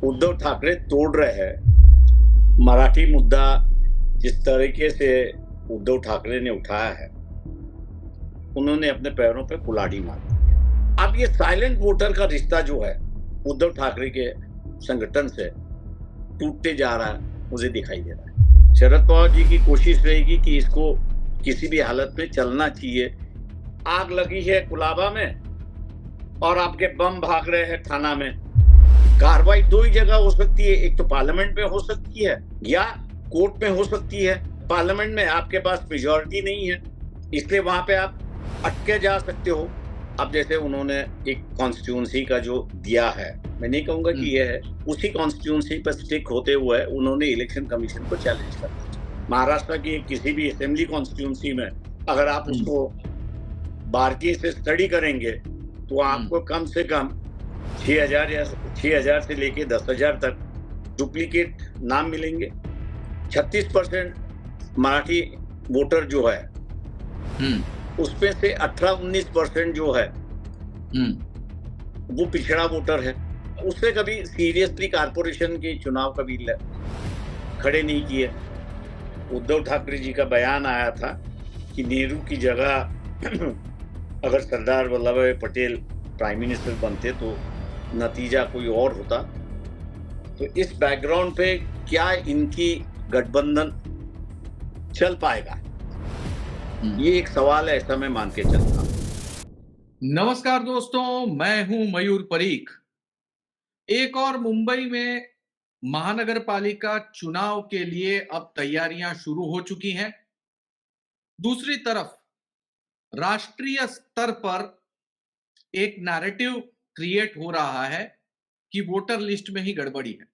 उद्धव ठाकरे तोड़ रहे हैं। मराठी मुद्दा जिस तरीके से उद्धव ठाकरे ने उठाया है, उन्होंने अपने पैरों पे कुल्हाड़ी मार दी। अब ये साइलेंट वोटर का रिश्ता जो है उद्धव ठाकरे के संगठन से टूटते जा रहा है, मुझे दिखाई दे रहा है। शरद पवार जी की कोशिश रहेगी कि इसको किसी भी हालत में चलना चाहिए। आग लगी है कुलाबा में और आपके बम भाग रहे हैं थाना में। कार्रवाई दो ही जगह हो सकती है, एक तो पार्लियामेंट में हो सकती है या कोर्ट में हो सकती है। पार्लियामेंट में आपके पास मेजॉरिटी नहीं है, इसलिए वहां पे आप अटके जा सकते हो। अब जैसे उन्होंने एक कॉन्स्टिट्यूंसी का जो दिया है, मैं नहीं कहूंगा कि यह है, उसी कॉन्स्टिट्यूंसी पर स्टिक होते हुए उन्होंने इलेक्शन कमीशन को चैलेंज कर दिया। महाराष्ट्र की किसी भी असेंबली कॉन्स्टिट्यूंसी में अगर आप उसको बारीकी से स्टडी करेंगे तो आपको कम से कम 6,000 या 6,000 से लेके 10,000 तक डुप्लीकेट नाम मिलेंगे। 36% मराठी वोटर जो है उसमें से 18-19% जो है वो पिछड़ा वोटर है। उससे कभी सीरियसली कारपोरेशन के चुनाव कभी खड़े नहीं किए। उद्धव ठाकरे जी का बयान आया था कि नेहरू की जगह अगर सरदार वल्लभ भाई पटेल प्राइम मिनिस्टर बनते तो नतीजा कोई और होता। तो इस बैकग्राउंड पे क्या इनकी गठबंधन चल पाएगा, ये एक सवाल है, ऐसा मैं मान के चलता हूं। नमस्कार दोस्तों, मैं हूं मयूर परीख। एक और मुंबई में महानगर पालिका चुनाव के लिए अब तैयारियां शुरू हो चुकी हैं। दूसरी तरफ राष्ट्रीय स्तर पर एक नैरेटिव क्रिएट हो रहा है कि वोटर लिस्ट में ही गड़बड़ी है।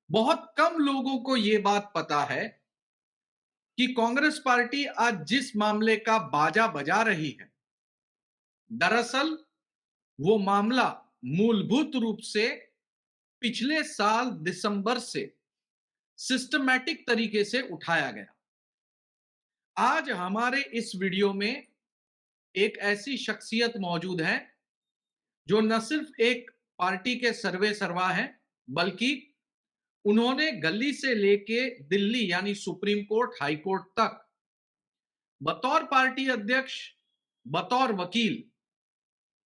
बहुत कम लोगों को यह बात पता है कि कांग्रेस पार्टी आज जिस मामले का बाजा बजा रही है, दरअसल वो मामला मूलभूत रूप से पिछले साल दिसंबर से सिस्टमैटिक तरीके से उठाया गया। आज हमारे इस वीडियो में एक ऐसी शख्सियत मौजूद है जो न सिर्फ एक पार्टी के सर्वे सर्वा हैं, बल्कि उन्होंने गली से लेके दिल्ली यानी सुप्रीम कोर्ट, हाई कोर्ट तक बतौर पार्टी अध्यक्ष, बतौर वकील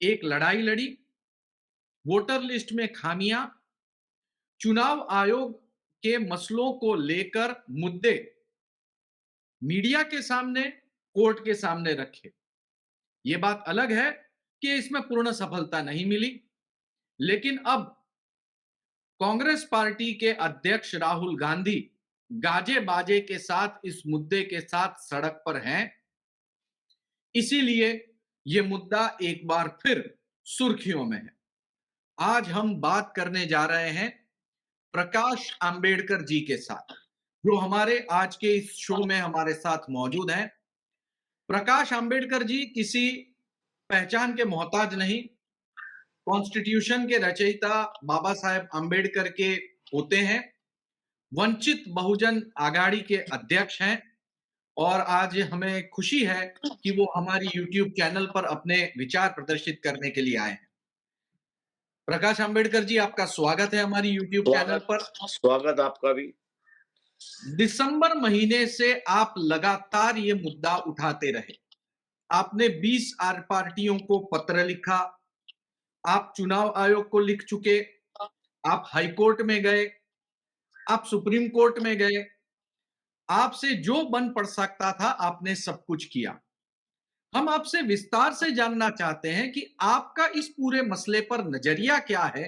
एक लड़ाई लड़ी। वोटर लिस्ट में खामियां, चुनाव आयोग के मसलों को लेकर मुद्दे मीडिया के सामने, कोर्ट के सामने रखे। यह बात अलग है कि इसमें पूर्ण सफलता नहीं मिली, लेकिन अब कांग्रेस पार्टी के अध्यक्ष राहुल गांधी गाजे बाजे के साथ इस मुद्दे के साथ सड़क पर हैं। इसीलिए यह मुद्दा एक बार फिर सुर्खियों में है। आज हम बात करने जा रहे हैं प्रकाश आंबेडकर जी के साथ, जो हमारे आज के इस शो में हमारे साथ मौजूद हैं। प्रकाश आंबेडकर जी किसी पहचान के मोहताज नहीं, कॉन्स्टिट्यूशन के रचयिता बाबा साहेब आंबेडकर के होते हैं, वंचित बहुजन आघाड़ी के अध्यक्ष हैं और आज हमें खुशी है कि वो हमारी यूट्यूब चैनल पर अपने विचार प्रदर्शित करने के लिए आए हैं। प्रकाश आंबेडकर जी, आपका स्वागत है हमारी यूट्यूब चैनल पर। स्वागत आपका भी। दिसंबर महीने से आप लगातार ये मुद्दा उठाते रहे। आपने 20 पार्टियों को पत्र लिखा, आप चुनाव आयोग को लिख चुके, आप हाई कोर्ट में गए, आप सुप्रीम कोर्ट में गए, आपसे जो बन पड़ सकता था आपने सब कुछ किया। हम आपसे विस्तार से जानना चाहते हैं कि आपका इस पूरे मसले पर नजरिया क्या है,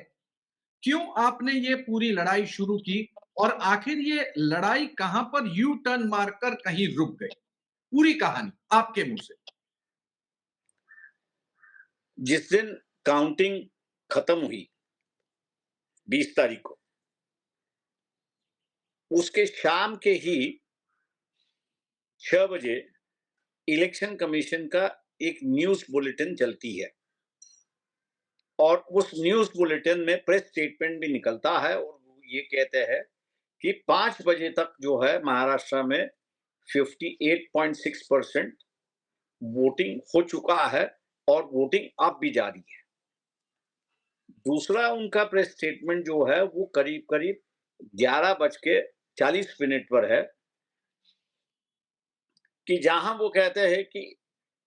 क्यों आपने ये पूरी लड़ाई शुरू की और आखिर ये लड़ाई कहां पर यू टर्न मारकर कहीं रुक गई। पूरी कहानी आपके मुंह से। जिस दिन काउंटिंग खत्म हुई 20 तारीख को, उसके शाम के ही 6 बजे इलेक्शन कमीशन का एक न्यूज बुलेटिन चलती है और उस न्यूज बुलेटिन में प्रेस स्टेटमेंट भी निकलता है और ये कहते हैं कि 5 बजे तक जो है महाराष्ट्र में 58.6% वोटिंग हो चुका है और वोटिंग अब भी जारी है। दूसरा उनका प्रेस स्टेटमेंट जो है वो करीब-करीब 11:40 पर है कि जहां वो कहते हैं कि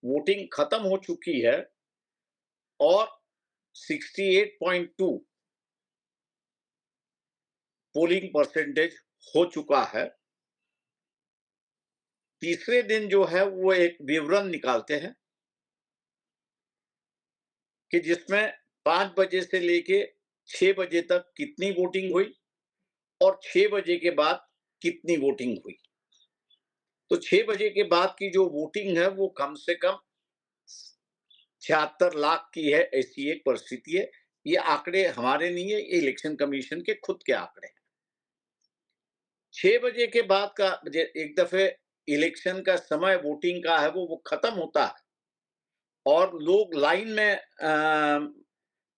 वोटिंग खत्म हो चुकी है और 68.2 पोलिंग परसेंटेज हो चुका है। तीसरे दिन जो है वो एक विवरण निकालते हैं कि जिसमें 5 बजे से लेके 6 बजे तक कितनी वोटिंग हुई और 6 बजे के बाद कितनी वोटिंग हुई। तो 6 बजे के बाद की जो वोटिंग है वो कम से कम 76 लाख की है, ऐसी एक परिस्थिति है। ये आंकड़े हमारे नहीं है, ये इलेक्शन कमीशन के खुद के आंकड़े हैं। 6 बजे के बाद का एक दफे इलेक्शन का समय वोटिंग का है वो खत्म होता है और लोग लाइन में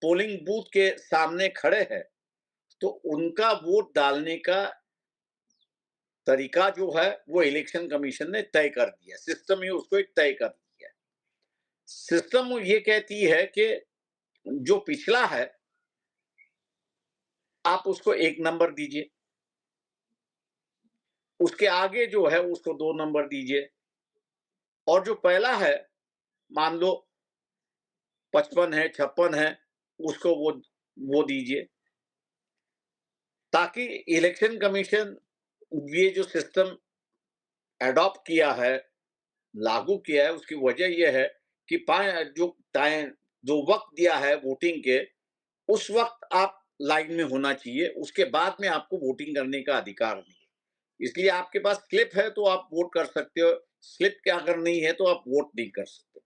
पोलिंग बूथ के सामने खड़े हैं, तो उनका वोट डालने का तरीका जो है वो इलेक्शन कमीशन ने तय कर दिया। सिस्टम ही उसको एक तय कर दिया है। सिस्टम ये कहती है कि जो पिछला है आप उसको 1 नंबर दीजिए, उसके आगे जो है उसको 2 नंबर दीजिए और जो पहला है मान लो 55 है, 56 है, उसको वो दीजिए, ताकि इलेक्शन कमीशन ये जो सिस्टम एडॉप्ट किया है, लागू किया है, उसकी वजह ये है कि जो टाइम जो वक्त दिया है वोटिंग के, उस वक्त आप लाइन में होना चाहिए, उसके बाद में आपको वोटिंग करने का अधिकार नहीं है। इसलिए आपके पास स्लिप है तो आप वोट कर सकते हो, स्लिप के अगर नहीं है तो आप वोट नहीं कर सकते।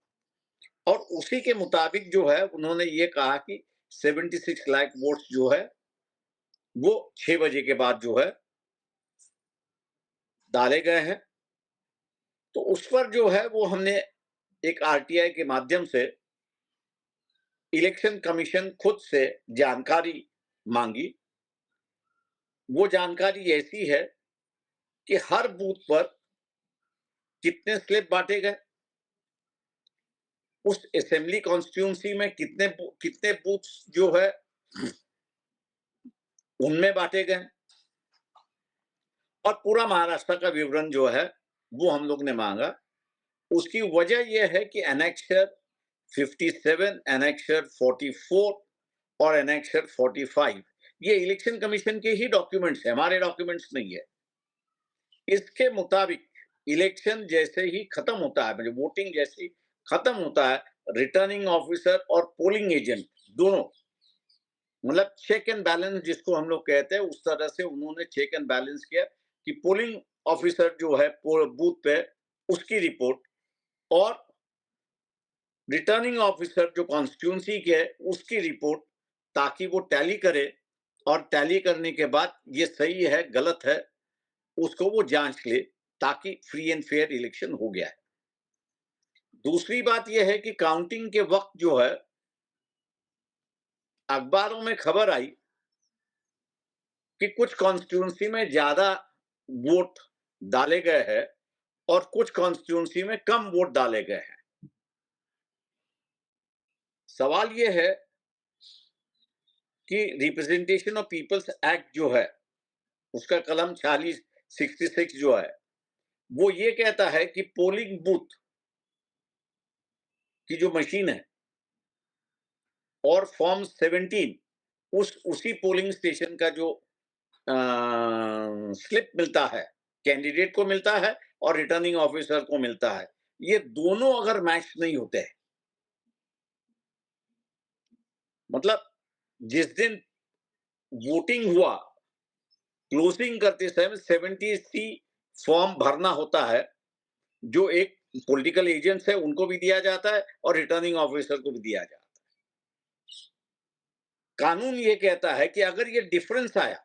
और उसी के मुताबिक जो है उन्होंने ये कहा कि 76 लाख वोट्स जो है वो 6 बजे के बाद जो है डाले गए हैं। तो उस पर जो है वो हमने एक आरटीआई के माध्यम से इलेक्शन कमीशन खुद से जानकारी मांगी। वो जानकारी ऐसी है कि हर बूथ पर कितने स्लिप बांटे गए, उस असेंबली कॉन्स्टिट्यूंसी में कितने बूथ जो है उनमें बांटे गए और पूरा महाराष्ट्र का विवरण जो है वो हम लोग ने मांगा। उसकी वजह यह है कि एनेक्सर 57, एनेक्सर 44 और एनेक्सर 45 ये इलेक्शन कमीशन के ही डॉक्यूमेंट्स हैं, हमारे डॉक्यूमेंट्स नहीं है। इसके मुताबिक इलेक्शन जैसे ही खत्म होता है, मतलब वोटिंग जैसे ही खत्म होता है, रिटर्निंग ऑफिसर और पोलिंग एजेंट दोनों, मतलब चेक एंड बैलेंस जिसको हम लोग कहते हैं, उस तरह से उन्होंने चेक एंड बैलेंस किया कि पोलिंग ऑफिसर जो है बूथ पे उसकी रिपोर्ट और रिटर्निंग ऑफिसर जो कॉन्स्टिट्यूंसी के है उसकी रिपोर्ट, ताकि वो टैली करे और टैली करने के बाद ये सही है गलत है उसको वो जांच ले, ताकि फ्री एंड फेयर इलेक्शन हो गया है। दूसरी बात यह है कि काउंटिंग के वक्त जो है अखबारों में खबर आई कि कुछ कॉन्स्टिट्यूंसी में ज्यादा वोट डाले गए हैं और कुछ कॉन्स्टिट्यूंसी में कम वोट डाले गए हैं। सवाल यह है कि रिप्रेजेंटेशन ऑफ पीपल्स एक्ट जो है उसका कलम 66 जो है वो ये कहता है कि पोलिंग बूथ की जो मशीन है और फॉर्म 17 उसी पोलिंग स्टेशन का जो स्लिप मिलता है, कैंडिडेट को मिलता है और रिटर्निंग ऑफिसर को मिलता है, ये दोनों अगर मैच नहीं होते हैं, मतलब जिस दिन वोटिंग हुआ क्लोजिंग करते समय 70 फॉर्म भरना होता है, जो एक पॉलिटिकल एजेंट्स है उनको भी दिया जाता है और रिटर्निंग ऑफिसर को भी दिया जाता है। कानून ये कहता है कि अगर ये डिफरेंस आया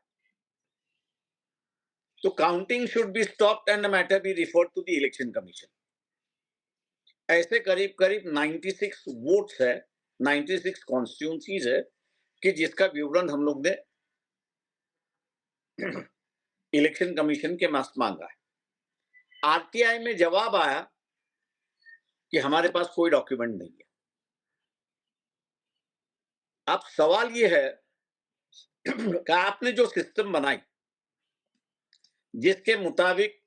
तो counting should be stopped and the matter be referred to the election commission. ऐसे करीब करीब 96 वोट्स है, 96 कॉन्स्टिट्यूंसीज है कि जिसका विवरण हम लोग ने इलेक्शन कमीशन के पास मांगा है। आरटीआई में जवाब आया कि हमारे पास कोई डॉक्यूमेंट नहीं है। अब सवाल ये है कि आपने जो सिस्टम बनाई, जिसके मुताबिक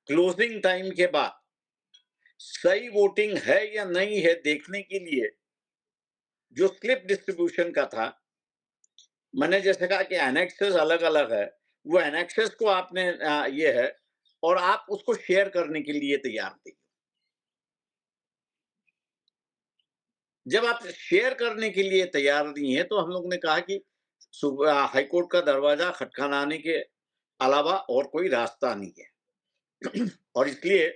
क्लोजिंग टाइम के बाद सही वोटिंग है या नहीं है देखने के लिए जो स्लिप डिस्ट्रीब्यूशन का था, मैंने जैसे कहा कि एनेक्सेस अलग-अलग है, वो एनेक्सेस को आपने ये है और आप उसको शेयर करने के लिए तैयार थे। जब आप शेयर करने के लिए तैयार नहीं है, तो हम लोग ने कहा कि हाई कोर्ट का दरवाजा खटखटाने के अलावा और कोई रास्ता नहीं है। और इसलिए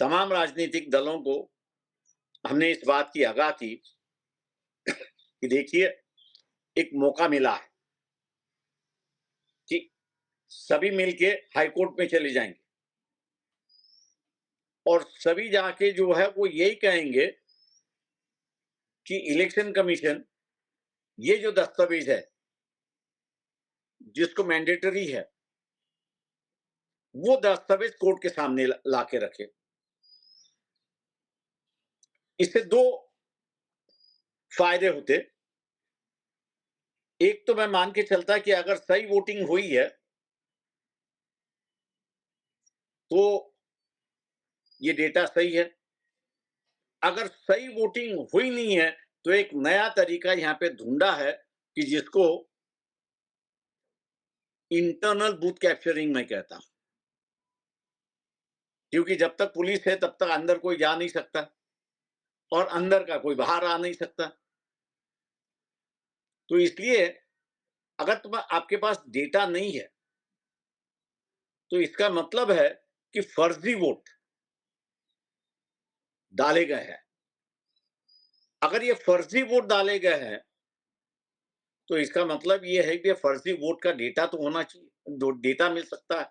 तमाम राजनीतिक दलों को हमने इस बात की आगाह की कि देखिए, एक मौका मिला है कि सभी मिलके हाई कोर्ट में चले जाएंगे और सभी जाके जो है वो यही कहेंगे कि इलेक्शन कमीशन ये जो दस्तावेज है जिसको मैंडेटरी है, वो दस्तावेज कोर्ट के सामने ला के रखे। इससे दो फायदे होते। एक तो मैं मान के चलता कि अगर सही वोटिंग हुई है तो ये डेटा सही है। अगर सही वोटिंग हुई नहीं है तो एक नया तरीका यहां पे ढूंढा है कि जिसको इंटरनल बूथ कैप्चरिंग मैं कहता हूं, क्योंकि जब तक पुलिस है तब तक अंदर कोई जा नहीं सकता और अंदर का कोई बाहर आ नहीं सकता। तो इसलिए अगर आपके पास डेटा नहीं है तो इसका मतलब है कि फर्जी वोट डाले गए हैं। अगर ये फर्जी वोट डाले गए हैं तो इसका मतलब ये है कि फर्जी वोट का डेटा तो होना चाहिए, डेटा मिल सकता है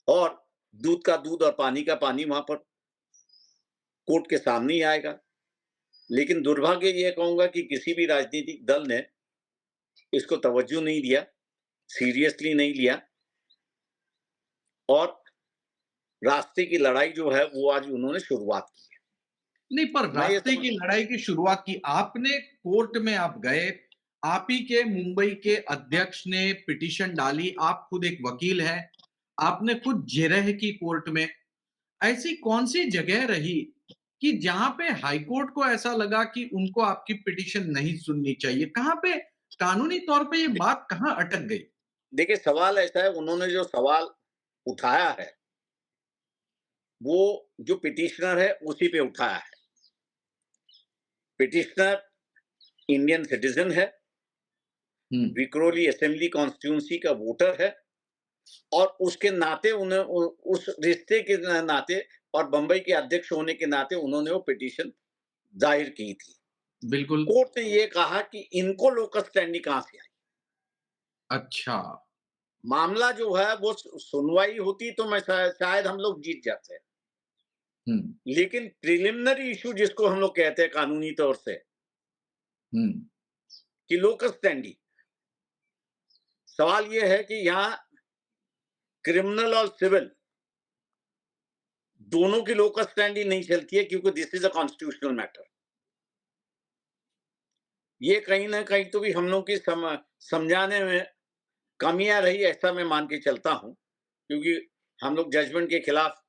और दूध का दूध और पानी का पानी वहां पर कोर्ट के सामने ही आएगा। लेकिन दुर्भाग्य ये कहूंगा कि किसी भी राजनीतिक दल ने इसको तवज्जो नहीं दिया, सीरियसली नहीं लिया और रास्ते की लड़ाई जो है वो आज उन्होंने शुरुआत की है। नहीं, पर मैं ये रास्ते की लड़ाई की शुरुआत की आपने, कोर्ट में आप गए, आप ही के मुंबई के अध्यक्ष ने पिटीशन डाली, आप खुद एक वकील हैं, आपने खुद जिरह की कोर्ट में। ऐसी कौन-सी जगह रही कि जहां पे हाई कोर्ट को ऐसा लगा कि उनको आपकी पिटीशन नहीं सुननी चाहिए? कहां पे कानूनी तौर पे ये बात कहां अटक गई? देखिए, सवाल ऐसा है, उन्होंने जो सवाल उठाया है वो जो पिटिशनर है उसी पे उठाया है। पिटिशनर इंडियन सिटीजन है, हुँ, विक्रोली असेंबली कॉन्स्टिट्यूंसी का वोटर है और उसके नाते उन्हें उस रिश्ते के नाते और बंबई के अध्यक्ष होने के नाते उन्होंने वो पिटीशन दायर की थी। बिल्कुल। कोर्ट ने ये कहा कि इनको लोकस स्टैंडी कहां से आई। अच्छा। मामला जो है वो सुनवाई होती तो मैं शायद हम लोग जीत जाते, हुँ, लेकिन प्रिलिमिनरी इशू जिसको हम लोग कहते हैं कानूनी तौर से हुँ, कि लोकस स्टैंडी, सवाल ये है कि यहां क्रिमिनल और सिविल दोनों की लोकस स्टैंडी नहीं चलती है क्योंकि this is a constitutional matter. ये कहीं ना कहीं तो भी हम लोग की समझाने में कमियां रही, ऐसा मैं मान के चलता हूं, क्योंकि हम लोग जजमेंट के खिलाफ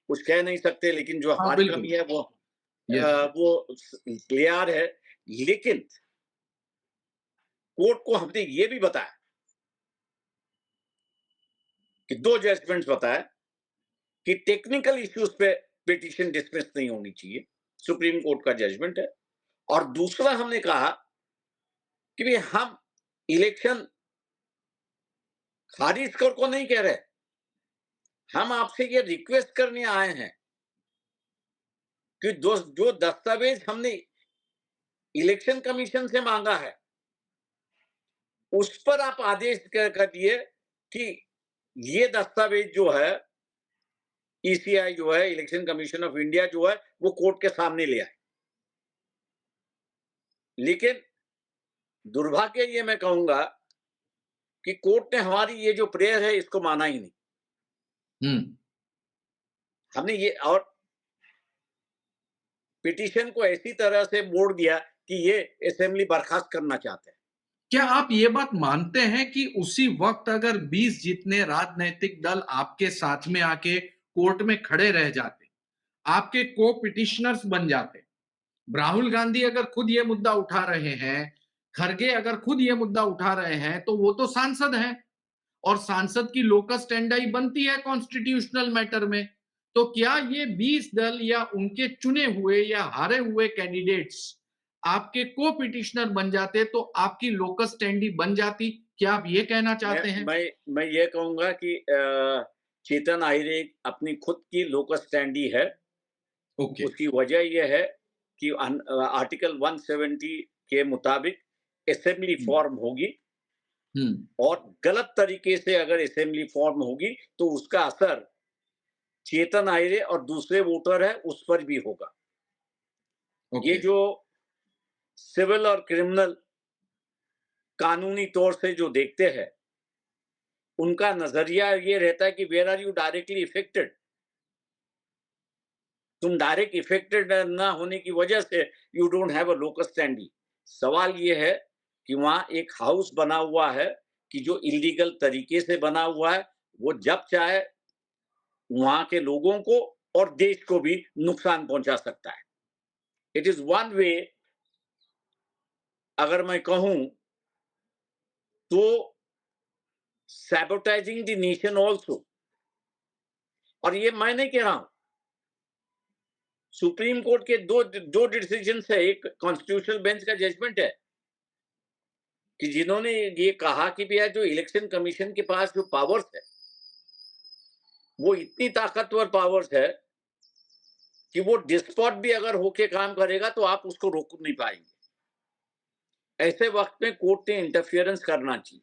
कुछ कह नहीं सकते, लेकिन जो हाँ, हमारी बिल्कुल। कमी है यस। वो क्लियर है। लेकिन कोर्ट को हमने ये भी बताया कि दो जजमेंट्स बताया कि टेक्निकल इश्यूज पे पिटीशन डिसमिस नहीं होनी चाहिए, सुप्रीम कोर्ट का जजमेंट है। और दूसरा हमने कहा कि भाई हम इलेक्शन खारिज कर को नहीं कह रहे, हम आपसे ये रिक्वेस्ट करने आए हैं कि जो दस्तावेज हमने इलेक्शन कमीशन से मांगा है उस पर आप आदेश कर दिए कि ये दस्तावेज जो है ईसीआई जो है, इलेक्शन कमीशन ऑफ इंडिया जो है, वो कोर्ट के सामने ले आए। लेकिन दुर्भाग्य ये मैं कहूंगा कि कोर्ट ने हमारी ये जो प्रेयर है इसको माना ही नहीं। हुँ, हमने ये और पिटीशन को ऐसी तरह से मोड़ दिया कि ये असेंबली बर्खास्त करना चाहते हैं। क्या आप ये बात मानते हैं कि उसी वक्त अगर 20 जितने राजनीतिक दल आपके साथ में आके कोर्ट में खड़े रह जाते, आपके को पिटिशनर्स बन जाते, राहुल गांधी अगर खुद ये मुद्दा उठा रहे हैं, खरगे अगर खुद ये मुद्दा उठा रहे हैं, तो वो तो सांसद हैं और सांसद की लोकस स्टैंडाई बनती है कॉन्स्टिट्यूशनल मैटर में। तो क्या ये 20 दल या उनके चुने हुए या हारे हुए कैंडिडेट्स आपके को पिटिशनर बन जाते तो आपकी लोकस स्टैंडी बन जाती? क्या आप ये कहना मैं चाहते हैं? मैं ये कहूंगा कि चेतन आहिरे अपनी खुद की लोकस स्टैंडी है। ओके। उसकी वजह यह है कि आर्टिकल 170 के मुताबिक असेंबली हम्म। फॉर्म होगी, हम्म। और गलत तरीके से अगर असेंबली फॉर्म होगी तो उसका असर चेतन आहिरे और दूसरे वोटर है उस पर भी होगा। ये ओके। जो सिविल और क्रिमिनल कानूनी तौर से जो देखते हैं, उनका नजरिया ये रहता है कि where are you directly affected. तुम डायरेक्ट इफेक्टेड ना होने की वजह से you don't have a locus standi. सवाल ये है कि वहां एक हाउस बना हुआ है कि जो इलीगल तरीके से बना हुआ है, वो जब चाहे वहां के लोगों को और देश को भी नुकसान पहुंचा सकता है। इट इज वन वे, अगर मैं कहूं तो, सैबोटाइजिंग द नेशन ऑल्सो। और ये मैं नहीं कह रहा हूं, सुप्रीम कोर्ट के दो डिसीजन है। एक कॉन्स्टिट्यूशनल बेंच का जजमेंट है कि जिन्होंने ये कहा कि भैया जो इलेक्शन कमीशन के पास जो पावर्स है, वो इतनी ताकतवर पावर्स है कि वो डिस्पॉट भी अगर होके काम करेगा तो आप उसको रोक नहीं पाएंगे। ऐसे वक्त में कोर्ट ने इंटरफियरेंस करना चाहिए।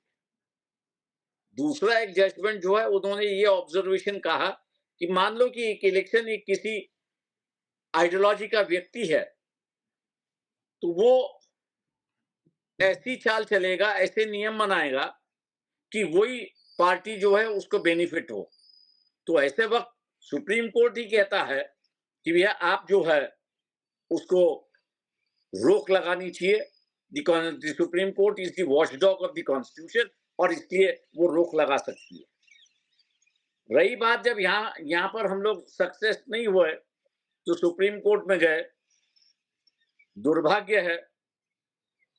दूसरा एक जजमेंट जो है, उन्होंने ये ऑब्जर्वेशन कहा कि मान लो कि एक इलेक्शन एक किसी आइडियोलॉजी का व्यक्ति है, तो वो ऐसी चाल चलेगा, ऐसे नियम बनाएगा कि वही पार्टी जो है उसको बेनिफिट हो। तो ऐसे वक्त सुप्रीम कोर्ट ही कहता है कि भैया आप जो है उसको रोक लगानी चाहिए। The supreme court is the watchdog of the constitution, और इसलिए वो रोक लगा सकती है। रही बात जब यहाँ पर हम लोग सक्सेस नहीं हुए तो सुप्रीम कोर्ट में गए। दुर्भाग्य है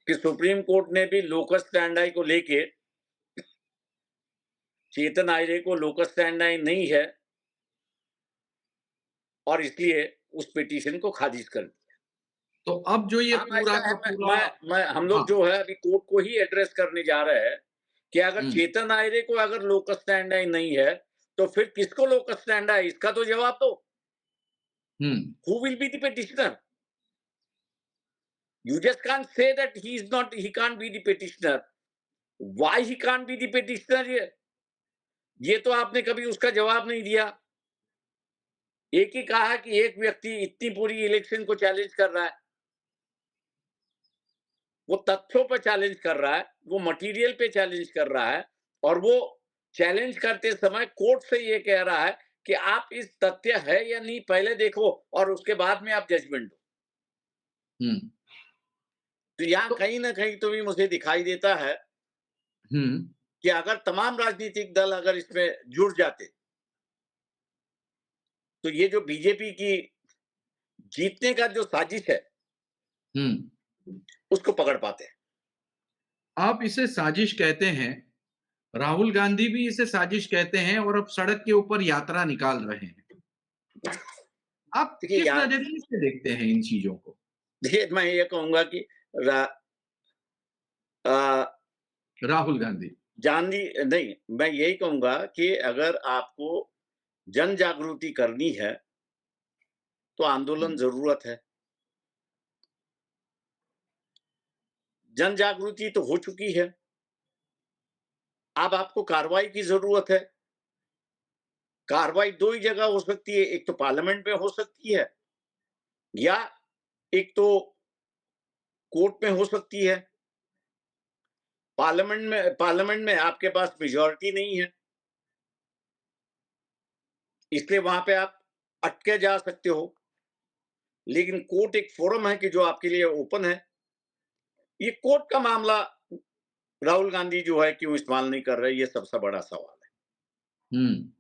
कि सुप्रीम कोर्ट ने भी लोकस स्टैंडाई को लेके, चेतन आहिरे को लोकस स्टैंडाई नहीं है और इसलिए उस पिटीशन को खारिज कर दिया। तो अब जो ये हम पूरा ऐसा का है, पूरा हम लोग हाँ। जो है अभी कोर्ट को ही एड्रेस करने जा रहे हैं कि अगर हम्म। चेतन आहिरे को अगर लोकस स्टैंडाई नहीं है तो फिर किसको लोकस स्टैंडाई, इसका तो जवाब दो। Hmm. Who will be the petitioner? You just can't say that he can't be the petitioner. Why he can't be the petitioner? ये तो आपने कभी उसका जवाब नहीं दिया। एक ही कहा कि एक व्यक्ति इतनी पूरी इलेक्शन को चैलेंज कर रहा है। वो तथ्यों पर चैलेंज कर रहा है, वो मटेरियल पे चैलेंज कर रहा है, और वो चैलेंज करते समय कोर्ट से ये कह रहा है कि आप इस तथ्य है या नहीं पहले देखो और उसके बाद में आप जजमेंट दो। हम्म। तो यहाँ तो कहीं ना कहीं तो भी मुझे दिखाई देता है हम्म। कि अगर तमाम राजनीतिक दल अगर इसमें जुड़ जाते तो ये जो बीजेपी की जीतने का जो साजिश है हम्म। उसको पकड़ पाते हैं। आप इसे साजिश कहते हैं, राहुल गांधी भी इसे साजिश कहते हैं और अब सड़क के ऊपर यात्रा निकाल रहे हैं। आप देखिए किस यार, नजरिए से देखते हैं इन चीजों को? देखिए मैं ये कहूंगा कि आ, राहुल गांधी। जाननी नहीं, मैं यही कहूंगा कि अगर आपको जन जागृति करनी है तो आंदोलन जरूरत है। जन जागृति तो हो चुकी है, अब आपको कार्रवाई की जरूरत है। कार्रवाई दो ही जगह हो सकती है, एक तो पार्लियामेंट में हो सकती है या एक तो कोर्ट में हो सकती है। पार्लियामेंट में आपके पास मेजॉरिटी नहीं है, इसलिए वहां पे आप अटके जा सकते हो। लेकिन कोर्ट एक फोरम है कि जो आपके लिए ओपन है। ये कोर्ट का मामला राहुल गांधी जो है क्यों इस्तेमाल नहीं कर रहे, ये सबसे बड़ा सवाल है। हम्म।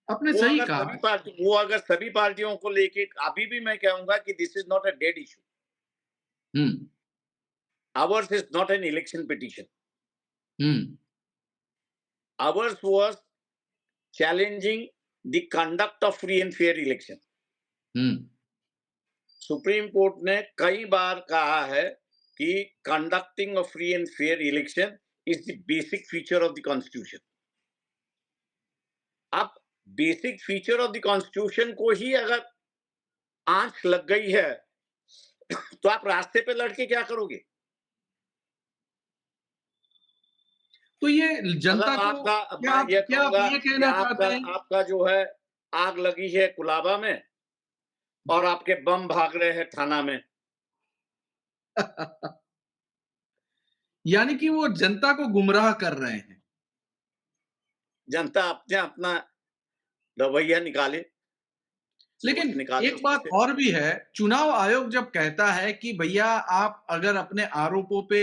आपने वो सही अगर कहा। सभी पार्टी वो अगर सभी पार्टियों को लेके, अभी भी मैं कहूंगा कि this is not a dead issue. Hmm. Ours is not an election petition. Hmm. Ours was challenging the conduct of free and fair election. Hmm. Supreme Court ने कई बार कहा है कि conducting of free and fair election is the basic feature of the constitution. अब basic feature of the constitution को ही अगर आंच लग गई है, तो आप रास्ते पे लड़के क्या करोगे? तो ये जनता अगर को आपका, मैं ये क्या आप कहूंगा ये कि कहना आपका चाहते हैं? आपका जो है आग लगी है कुलाबा में और आपके बम भाग रहे हैं थाना में। यानी कि वो जनता को गुमराह कर रहे हैं। जनता अपने अपना रवैया निकाले, लेकिन सोच निकाले एक उसमें बात से। और भी है, चुनाव आयोग जब कहता है कि भैया आप अगर अपने आरोपों पे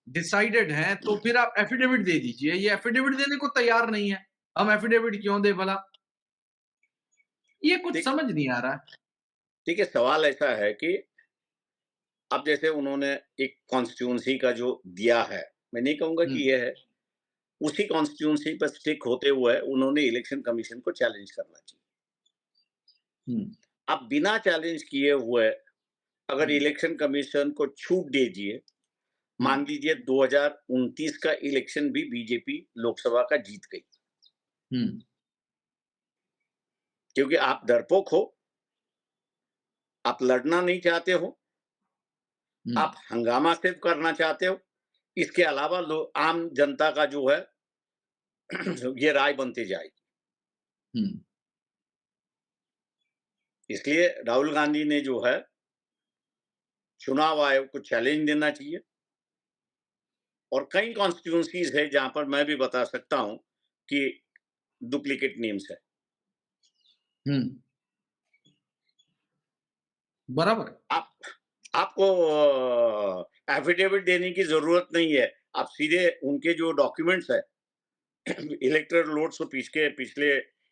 डिसाइडेड हैं, तो फिर आप एफिडेविट दे दीजिए। ये एफिडेविट देने को तैयार नहीं है। हम एफिडेविट क्यों दें भला? ये कुछ ठीक समझ नहीं आ रहा है। ठीक है, सवाल ऐसा है कि अब जैसे उन्होंने एक कॉन्स्टिट्यूंसी का जो दिया है, मैं नहीं कहूंगा हुँ, कि ये है, उसी कॉन्स्टिट्यूंसी पर स्टिक होते हुए उन्होंने इलेक्शन कमीशन को चैलेंज करना चाहिए। हुँ, अब बिना चैलेंज किए हुए अगर हुँ, इलेक्शन कमीशन को छूट दीजिए, हुँ, मान लीजिए 2029 का इलेक्शन भी बीजेपी लोकसभा का जीत गई, हुँ, क्योंकि आप डरपोक हो, आप लड़ना नहीं चाहते हो, हुँ, आप हंगामा सिर्फ करना चाहते हो। इसके अलावा आम जनता का जो है ये राय बनती जाएगी। हुँ। इसलिए राहुल गांधी ने जो है चुनाव आयोग को चैलेंज देना चाहिए। और कई कॉन्स्टिट्यूंसीज है जहां पर मैं भी बता सकता हूं कि डुप्लीकेट नेम्स है। हुँ, बराबर। आप आपको एफिडेविट देने की जरूरत नहीं है। आप सीधे उनके जो डॉक्यूमेंट्स है इलेक्टोरल रोल्स तो पिछले पिछले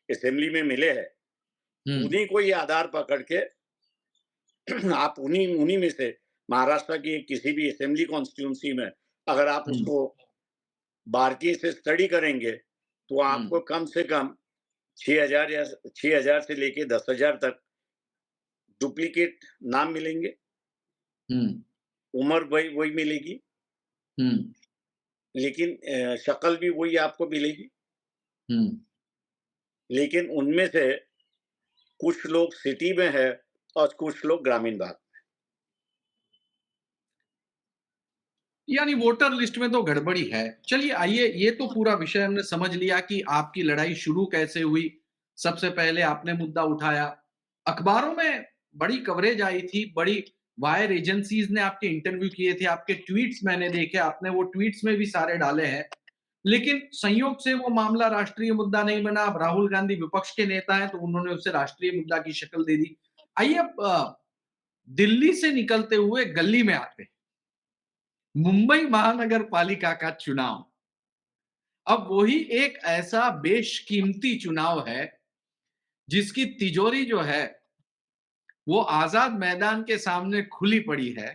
असेंबली में मिले हैं, हुँ, उन्हीं को ये आधार पकड़ के आप उन्हीं उन्हीं में से महाराष्ट्र की किसी भी असेंबली कॉन्स्टिट्यूंसी में अगर आप हुँ, उसको बारीकी से स्टडी करेंगे, तो हुँ, आपको कम से कम 6,000 या 6,000 से लेके 10,000 तक डुप्लीकेट नाम मिलेंगे, हुँ, उम्र वही वही मिलेगी, हुँ, लेकिन शक्ल भी वही आपको मिलेगी। हुँ। लेकिन उनमें से कुछ लोग सिटी में है और कुछ लोग ग्रामीण भाग। यानी वोटर लिस्ट में तो गड़बड़ी है। चलिए आइए, ये तो पूरा विषय हमने समझ लिया कि आपकी लड़ाई शुरू कैसे हुई। सबसे पहले आपने मुद्दा उठाया। अखबारों में बड़ी कवरेज आई थी, बड़ी वायर एजेंसीज़ ने आपके इंटरव्यू किए थे, आपके ट्वीट्स मैंने देखे, आपने वो ट्वीट्स में भी सारे डाले हैं। लेकिन संयोग से वो मामला राष्ट्रीय मुद्दा नहीं बना। अब राहुल गांधी विपक्ष के नेता हैं, तो उन्होंने उसे राष्ट्रीय मुद्दा की शक्ल दे दी। आइए अब दिल्ली से निकलते हुए गली में आते हैं। मुंबई महानगर पालिका का चुनाव अब वही एक ऐसा बेशकीमती चुनाव है जिसकी तिजोरी जो है वो आजाद मैदान के सामने खुली पड़ी है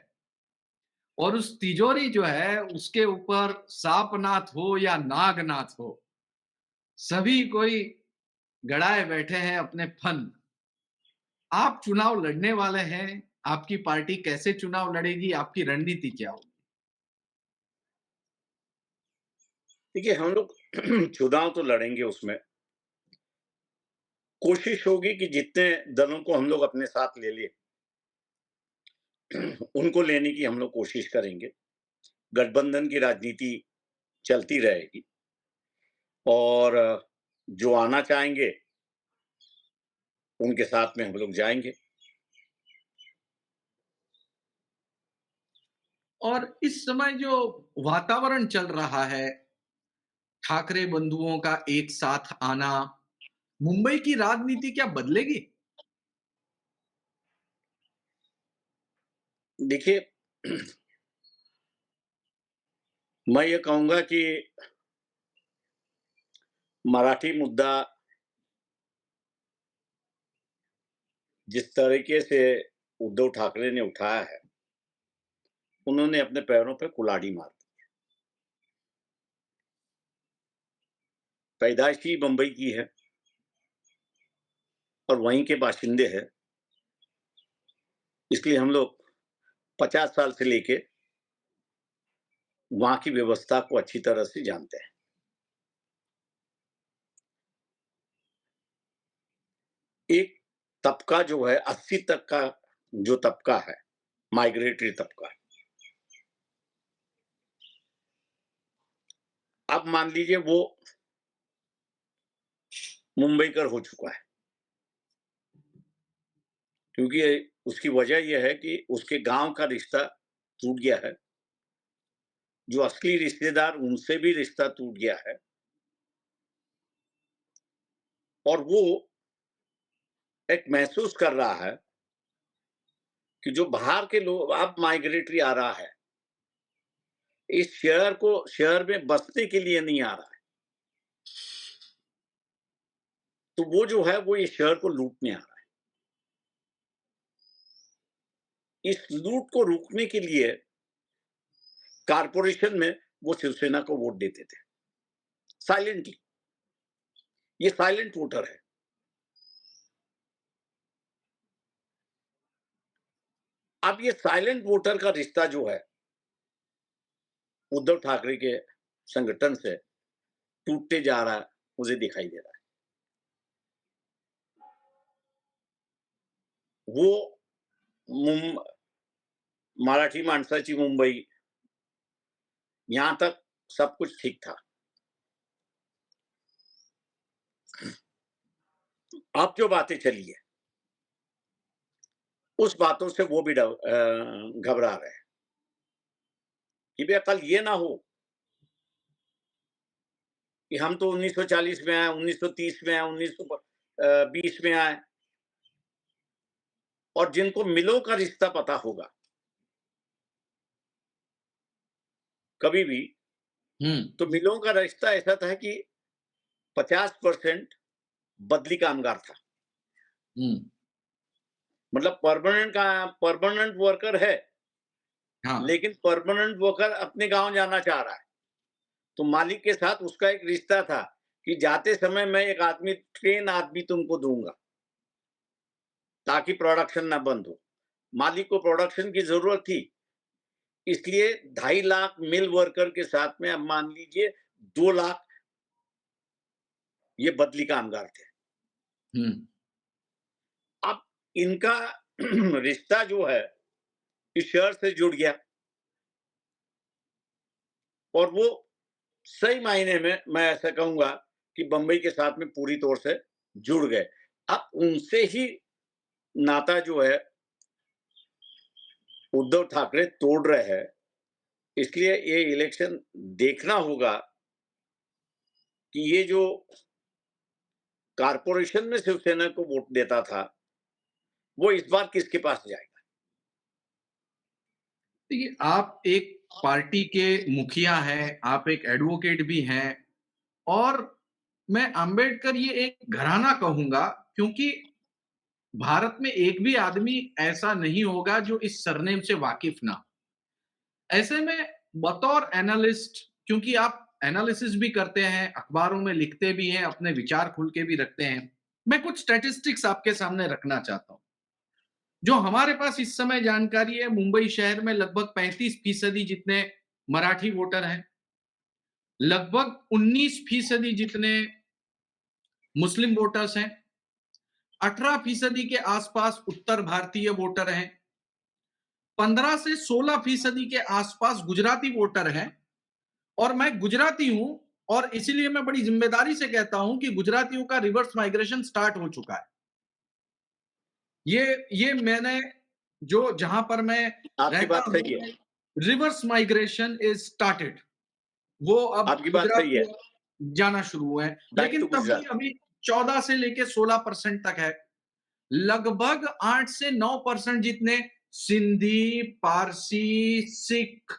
और उस तिजोरी जो है उसके ऊपर सांपनाथ हो या नागनाथ हो, सभी कोई गड़ाए बैठे हैं अपने फन। आप चुनाव लड़ने वाले हैं, आपकी पार्टी कैसे चुनाव लड़ेगी, आपकी रणनीति क्या होगी? देखिए, हम लोग चुनाव तो लड़ेंगे, उसमें कोशिश होगी कि जितने दलों को हम लोग अपने साथ ले लिए उनको लेने की हम लोग कोशिश करेंगे। गठबंधन की राजनीति चलती रहेगी और जो आना चाहेंगे उनके साथ में हम लोग जाएंगे। और इस समय जो वातावरण चल रहा है, ठाकरे बंधुओं का एक साथ आना, मुंबई की राजनीति क्या बदलेगी? देखिए, मैं ये कहूँगा कि मराठी मुद्दा जिस तरीके से उद्धव ठाकरे ने उठाया है, उन्होंने अपने पैरों पे कुल्हाड़ी मार दी। पैदाइश ही बम्बई की है और वहीं के बाशिंदे हैं, इसलिए हम लोग 50 साल से लेके वहाँ की व्यवस्था को अच्छी तरह से जानते हैं। एक तबका जो है 80 तक का जो तबका है, माइग्रेटरी तबका, अब मान लीजिए वो मुंबईकर हो चुका है, क्योंकि उसकी वजह ये है कि उसके गाँव का रिश्ता टूट गया है। जो असली रिश्तेदार उनसे भी रिश्ता टूट गया है और वो एक महसूस कर रहा है कि जो बाहर के लोग अब माइग्रेटरी आ रहा है, इस शहर में बसने के लिए नहीं आ रहा है। तो वो जो है वो इस शहर को लूटने आ रहा है। इस लूट को रोकने के लिए कारपोरेशन में वो शिवसेना को वोट देते थे, साइलेंटली। ये साइलेंट वोटर है। अब ये साइलेंट वोटर का रिश्ता जो है उद्धव ठाकरे के संगठन से टूटते जा रहा है, मुझे दिखाई दे रहा है। वो मुं मराठी माणसाची मुंबई, यहां तक सब कुछ ठीक था। अब जो बातें चली है, उस बातों से वो भी घबरा रहे हैं कि भैया कल ये ना हो कि हम तो 1940 में आए, 1930 में आए, 1920 में आए, और जिनको मिलों का रिश्ता पता होगा, कभी भी, तो मिलों का रिश्ता ऐसा था कि 50% बदली कामगार था। मतलब परमानेंट वर्कर है, हाँ। लेकिन परमानेंट वर्कर अपने गांव जाना चाह रहा है, तो मालिक के साथ उसका एक रिश्ता था कि जाते समय मैं एक ट्रेन आदमी तुमको दूंगा ताकि प्रोडक्शन ना बंद हो। मालिक को प्रोडक्शन की जरूरत थी, इसलिए 2.5 लाख मिल वर्कर के साथ में अब मान लीजिए 2 लाख ये बदली कामगार थे। अब इनका रिश्ता जो है इस शहर से जुड़ गया और वो सही मायने में मैं ऐसा कहूंगा कि बंबई के साथ में पूरी तौर से जुड़ गए। अब उनसे ही नाता जो है उद्धव ठाकरे तोड़ रहे हैं, इसलिए ये इलेक्शन देखना होगा कि ये जो कारपोरेशन में शिवसेना को वोट देता था, वो इस बार किसके पास जाएगा। देखिए, आप एक पार्टी के मुखिया हैं, आप एक एडवोकेट भी हैं, और मैं अंबेडकर ये एक घराना कहूंगा, क्योंकि भारत में एक भी आदमी ऐसा नहीं होगा जो इस सरनेम से वाकिफ ना हो। ऐसे में बतौर एनालिस्ट, क्योंकि आप एनालिसिस भी करते हैं, अखबारों में लिखते भी हैं, अपने विचार खुल के भी रखते हैं, मैं कुछ स्टैटिस्टिक्स आपके सामने रखना चाहता हूं। जो हमारे पास इस समय जानकारी है, मुंबई शहर में लगभग 35% जितने मराठी वोटर हैं, लगभग 19% जितने मुस्लिम वोटर्स हैं, 18% के आसपास उत्तर भारतीय वोटर हैं, 15 से 16% के आसपास गुजराती वोटर हैं। और मैं गुजराती हूं और इसीलिए मैं बड़ी जिम्मेदारी से कहता हूं कि गुजरातियों का रिवर्स माइग्रेशन स्टार्ट हो चुका है। ये मैंने जो जहां पर मैं आपकी रहता बात सही है। हूं, रिवर्स माइग्रेशन इज स्टार्टेड। वो अब आपकी बात सही है। जाना शुरू हुए हैं, लेकिन तब भी अभी 14 से लेके 16% तक है। लगभग 8 से 9% जितने सिंधी, पारसी, सिख,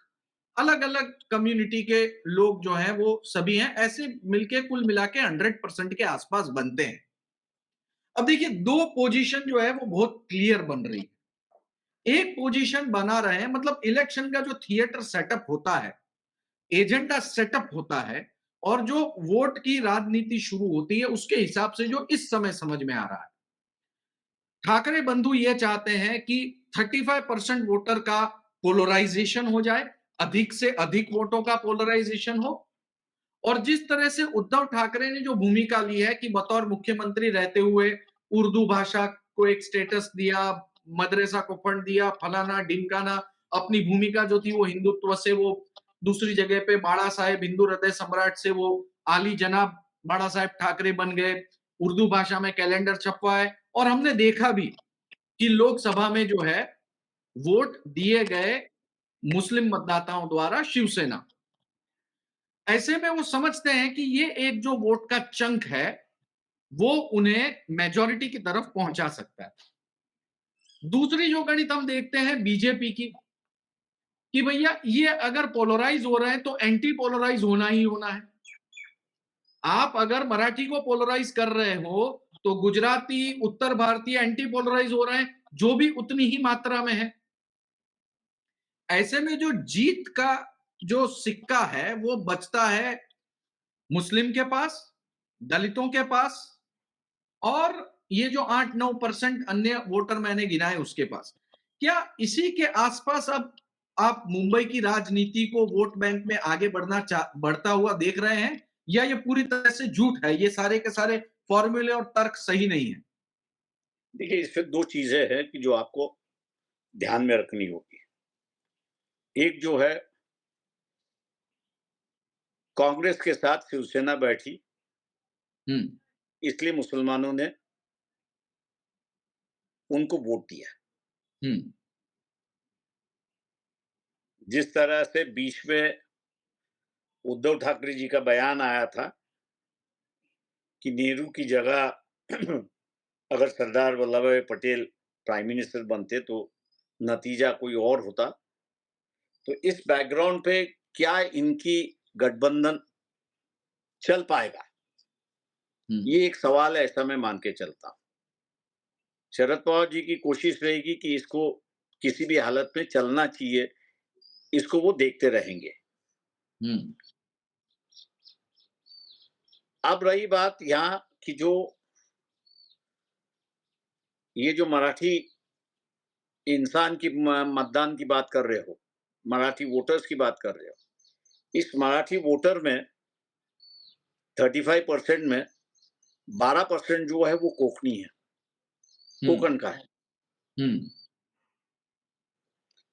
अलग-अलग कम्युनिटी के लोग जो हैं वो सभी हैं। ऐसे मिलके कुल मिला के 100% के आसपास बनते हैं। अब देखिए 2 पोजीशन जो है वो बहुत क्लियर बन रही है। एक पोजीशन बना रहे हैं, मतलब इलेक्शन का जो थिएटर सेटअप होता है, एजेंडा सेटअप होता है और जो वोट की राजनीति शुरू होती है उसके हिसाब से जो इस समय समझ में आ रहा है। ठाकरे बंधु ये चाहते हैं कि 35% वोटर का पोलराइजेशन हो जाए, अधिक से अधिक वोटों का पोलराइजेशन हो। और जिस तरह से उद्धव ठाकरे ने जो भूमिका ली है कि बतौर मुख्यमंत्री रहते हुए उर्दू भाषा को एक स्टेटस दिया, मदरसा को फंड दिया, फलाना ढिमकाना, अपनी भूमिका जो थी वो हिंदुत्व से वो दूसरी जगह पे बाड़ा साहेब हिंदू हृदय सम्राट से वो आली जनाब बाड़ा साहेब ठाकरे बन गए, उर्दू भाषा में कैलेंडर छपवाए और हमने देखा भी कि लोकसभा में जो है वोट दिए गए मुस्लिम मतदाताओं द्वारा शिवसेना। ऐसे में वो समझते हैं कि ये एक जो वोट का चंक है वो उन्हें मेजॉरिटी की तरफ पहुंचा सकता है। दूसरी जो गणित हम देखते हैं बीजेपी की, कि भैया ये अगर पोलराइज हो रहे हैं तो एंटी पोलराइज होना ही होना है। आप अगर मराठी को पोलराइज कर रहे हो तो गुजराती, उत्तर भारतीय एंटी पोलराइज हो रहे हैं, जो भी उतनी ही मात्रा में है। ऐसे में जो जीत का जो सिक्का है वो बचता है मुस्लिम के पास, दलितों के पास और ये जो 8-9% अन्य वोटर मैंने गिनाए उसके पास। क्या इसी के आसपास अब आप मुंबई की राजनीति को वोट बैंक में आगे बढ़ता हुआ देख रहे हैं, या ये पूरी तरह से झूठ है, ये सारे के सारे फॉर्मूले और तर्क सही नहीं है? देखिए, इसमें 2 चीज़ें हैं कि जो आपको ध्यान में रखनी होगी। एक जो है, कांग्रेस के साथ शिवसेना बैठी, हुँ, इसलिए मुसलमानों ने उनको वोट दिया। हुँ, जिस तरह से बीच में उद्धव ठाकरे जी का बयान आया था कि नेहरू की जगह अगर सरदार वल्लभ भाई पटेल प्राइम मिनिस्टर बनते तो नतीजा कोई और होता। तो इस बैकग्राउंड पे क्या इनकी गठबंधन चल पाएगा? हुँ, ये एक सवाल है, ऐसा मैं मान के चलता हूँ। शरद पवार जी की कोशिश रहेगी कि इसको किसी भी हालत में चलना चाहिए, इसको वो देखते रहेंगे। हुँ, अब रही बात यहाँ की, जो ये जो मराठी इंसान की मतदान की बात कर रहे हो, मराठी वोटर्स की बात कर रहे हो, इस मराठी वोटर में 35% में 12% जो है वो कोंकणी है, हुँ, कोंकण का है। हुँ,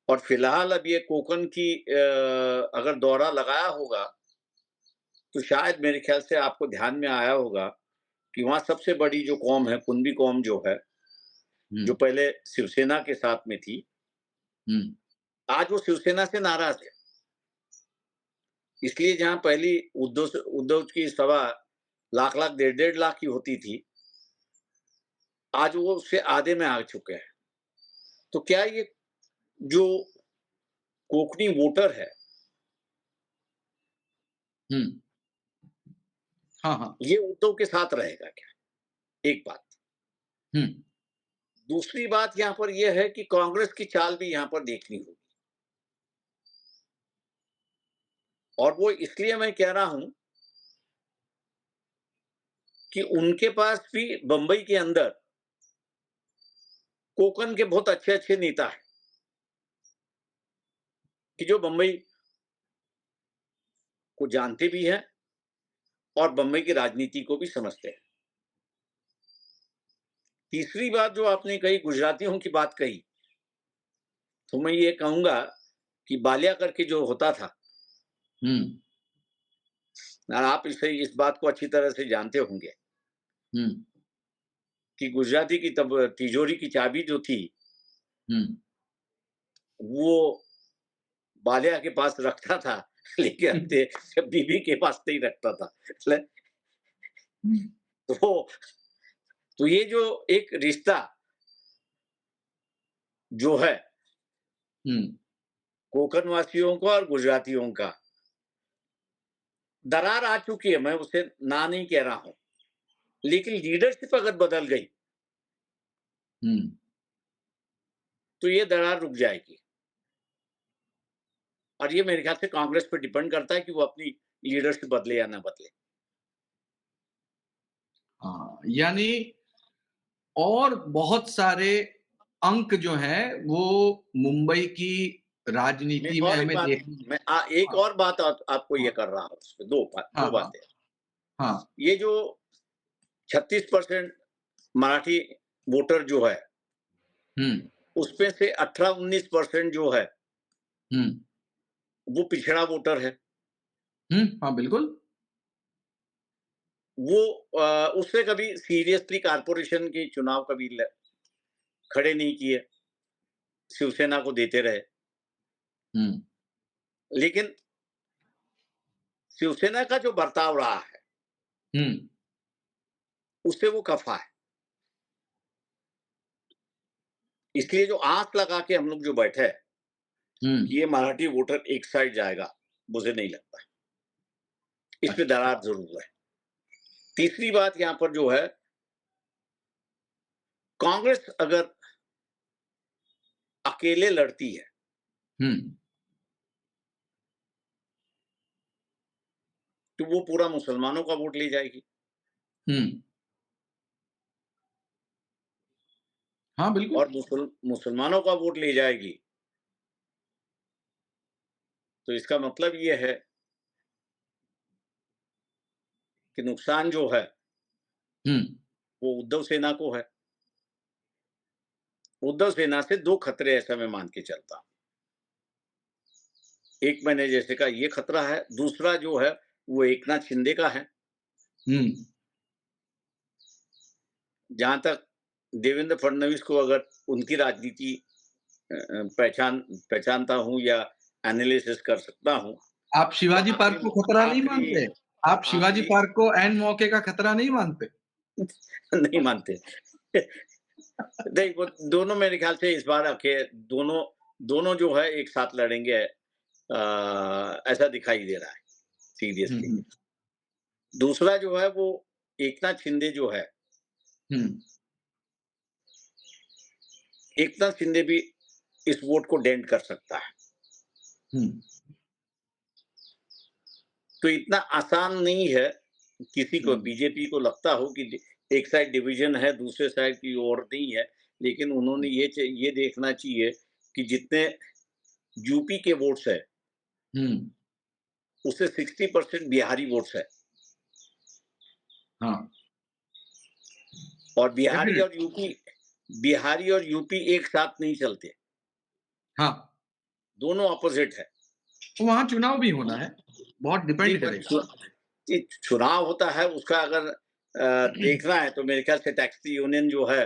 और फिलहाल अब ये कोंकण की अगर दौरा लगाया होगा तो शायद मेरे ख्याल से आपको ध्यान में आया होगा कि वहाँ सबसे बड़ी जो कौम है, कुणबी कौम जो है, हुँ, जो पहले शिवसेना के साथ में थी, हुँ, आज वो शिवसेना से नाराज है। इसलिए जहाँ पहली उद्धव की सभा लाख-लाख, डेढ़-डेढ़ लाख की होती थी, आज वो उससे आधे में आ चुके हैं। तो क्या ये जो कोंकणी वोटर है, हुँ, हाँ, हाँ, ये उद्धव के साथ रहेगा क्या? एक बात। हुँ, दूसरी बात यहाँ पर ये है कि कांग्रेस की चाल भी यहाँ पर देखनी होगी। और वो इसलिए मैं कह रहा हूँ कि उनके पास भी बंबई के अंदर कोंकण के बहुत अच्छे-अच्छे नेता हैं, कि जो बंबई को जानते भी हैं और बंबई की राजनीति को भी समझते हैं। तीसरी बात जो आपने कही, गुजरातियों की बात कही, तो मैं ये कहूँगा कि बालिया करके जो होता था, हुँ, और आप इस बात को अच्छी तरह से जानते होंगे हुँ, कि गुजराती की तब तिजोरी की चाबी जो थी, हुँ, वो बालिया के पास रखता था, लेकिन अपने बीवी के पास नहीं रखता था। ल हुँ, तो तो ये जो एक रिश्ता जो है, हुँ, कोंकण वासियों का और गुजरातियों का। दरार आ चुकी है, मैं उसे ना नहीं कह रहा हूँ, लेकिन लीडरशिप अगर बदल गई, हुँ। तो ये दरार रुक जाएगी। और ये मेरे ख्याल से कांग्रेस पे डिपेंड करता है कि वो अपनी लीडरशिप बदले या ना बदले। हाँ, यानी और बहुत सारे अंक जो हैं, वो मुंबई की मैं राजनीति में और एक हमें बात देखने। मैं एक हाँ, और बात आपको ये हाँ, कर रहा हूँ उसमें 2 हाँ, हाँ, बातें। हाँ। ये जो 36% मराठी वोटर जो है, हुँ, उसमें से 18-19% जो है, हुँ, वो पिछड़ा वोटर है। हुँ, हाँ, बिल्कुल। वो उससे कभी सीरियसली कारपोरेशन के चुनाव कभी खड़े नहीं किए, शिवसेना को देते रहे। हुँ, लेकिन शिवसेना का जो बर्ताव रहा है, हुँ, उससे वो खफा है। इसलिए जो आँख लगा के हम लोग जो बैठे हैं हुँ, कि ये मराठी वोटर एक साइड जाएगा, मुझे नहीं लगता। इसमें अच्छा। दरार ज़रूर है। तीसरी बात यहाँ पर जो है, कांग्रेस अगर अकेले लड़ती है, हुँ, तो वो पूरा मुसलमानों का वोट ले जाएगी। हुँ, हाँ, बिल्कुल। और मुसलमानों का वोट ले जाएगी, तो इसका मतलब ये है कि नुकसान जो है, हुँ, वो उद्धव सेना को है। उद्धव सेना से 2 खतरे ऐसा मैं मान के चलता हूँ। एक मैंने जैसे कहा ये खतरा है, दूसरा जो है वो एकनाथ शिंदे का है। हुँ, जहाँ तक देवेंद्र फडणवीस को अगर उनकी राजनीति पहचानता हूँ या एनालिसिस कर सकता हूँ, आप तो शिवाजी पार्क को खतरा नहीं आखिरी मानते? आप शिवाजी आखिरी पार्क को ऐन मौके का खतरा नहीं मानते? नहीं मानते। नहीं, वो दोनों मेरे ख्याल से इस बार दोनों दोनों जो है एक साथ लड़ेंगे, ऐसा दिखाई दे रहा है हुँ, सीरियसली। हुँ, दूसरा जो है वो एकनाथ शिंदे जो है, हुँ, एकनाथ शिंदे भी इस वोट को डेंट कर सकता है। हुँ, तो इतना आसान नहीं है, किसी को हुँ, बीजेपी को लगता हो कि एक साइड डिवीजन है, दूसरे साइड की ओर नहीं है, लेकिन उन्होंने ये देखना चाहिए कि जितने यूपी के वोट्स है, हुँ, उससे 60% बिहारी वोट्स है। हाँ, और डेफ़िनिटली। बिहारी और यूपी एक साथ नहीं चलते, हाँ, दोनों अपोजिट है। तो वहाँ चुनाव भी होना है, बहुत जी, डिपेंड पर करेगा। जी, चुनाव होता है, उसका अगर देखना है तो मेरे ख्याल से टैक्सी यूनियन जो है,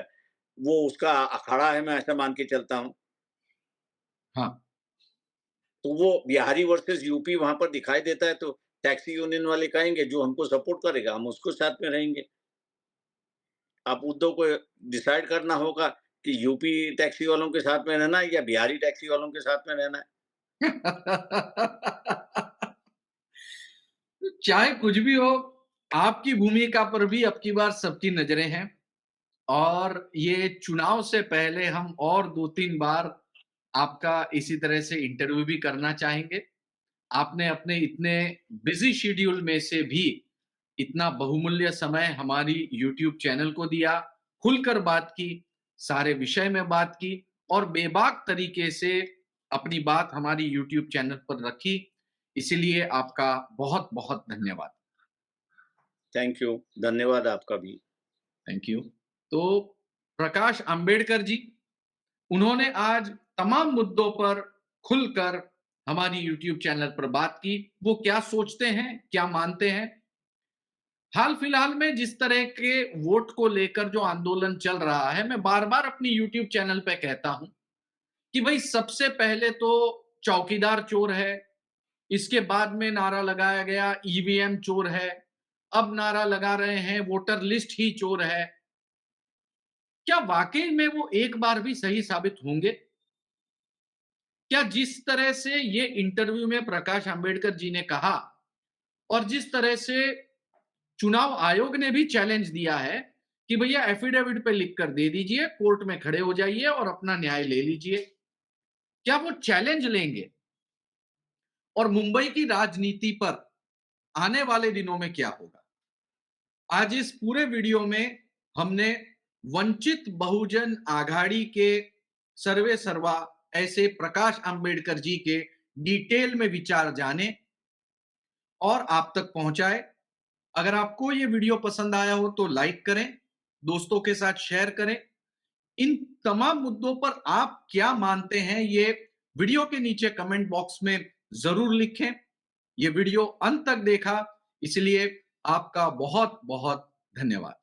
वो उसका अखाड़ा है, मैं ऐसा मान के चलता हूँ। हाँ, तो वो बिहारी वर्सेस यूपी वहाँ पर दिखाई देता है, तो टैक्सी यूनियन वाले कहेंगे जो हमको सपोर्ट करेगा, हम उसको साथ में रहेंगे। अब उद्धव को डिसाइड करना होगा कि यूपी टैक्सी वालों के साथ में रहना है या बिहारी टैक्सी वालों के साथ में रहना है। चाहे कुछ भी हो, आपकी भूमिका पर भी अब की बार सबकी नज़रें हैं और ये चुनाव से पहले हम और 2-3 बार आपका इसी तरह से इंटरव्यू भी करना चाहेंगे। आपने अपने इतने बिज़ी शेड्यूल में से भी इतना बहुमूल्य समय हमारी यूट्यूब चैनल को दिया, खुलकर बात की, सारे विषय में बात की और बेबाक तरीके से अपनी बात हमारी यूट्यूब चैनल पर रखी। इसीलिए आपका बहुत-बहुत धन्यवाद। थैंक यू, धन्यवाद आपका भी। Thank you. तो प्रकाश अंबेडकर जी, उन्होंने आज तमाम मुद्दों पर खुलकर हमारी यूट्यूब चैनल पर बात की। वो क्या सोचते हैं, क्या मानते हैं? हाल-फिलहाल में जिस तरह के वोट को लेकर जो आंदोलन चल रहा है, मैं बार-बार अपनी यूट्यूब चैनल पे कहता हूँ कि भई सबसे पहले तो चौकीदार चोर है, इसके बाद में नारा लगाया गया ईवीएम चोर है, अब नारा लगा रहे हैं वोटर लिस्ट ही चोर है। क्या वाक़ई में वो एक बार भी सही साबित होंगे? क्या जिस तरह से ये इंटरव्यू में प्रकाश अंबेडकर जी ने कहा और जिस तरह से चुनाव आयोग ने भी चैलेंज दिया है कि भैया एफिडेविट पे लिख कर दे दीजिए, कोर्ट में खड़े हो जाइए और अपना न्याय ले लीजिए, क्या वो चैलेंज लेंगे? और मुंबई की राजनीति पर आने वाले दिनों में क्या होगा? आज इस पूरे वीडियो में हमने वंचित बहुजन आघाड़ी के सर्वे सर्वा ऐसे प्रकाश अंबेडकर जी के डिटेल में विचार जाने और आप तक पहुंचाए। अगर आपको ये वीडियो पसंद आया हो तो लाइक करें, दोस्तों के साथ शेयर करें। इन तमाम मुद्दों पर आप क्या मानते हैं, ये वीडियो के नीचे कमेंट बॉक्स में जरूर लिखें। ये वीडियो अंत तक देखा इसलिए आपका बहुत बहुत धन्यवाद।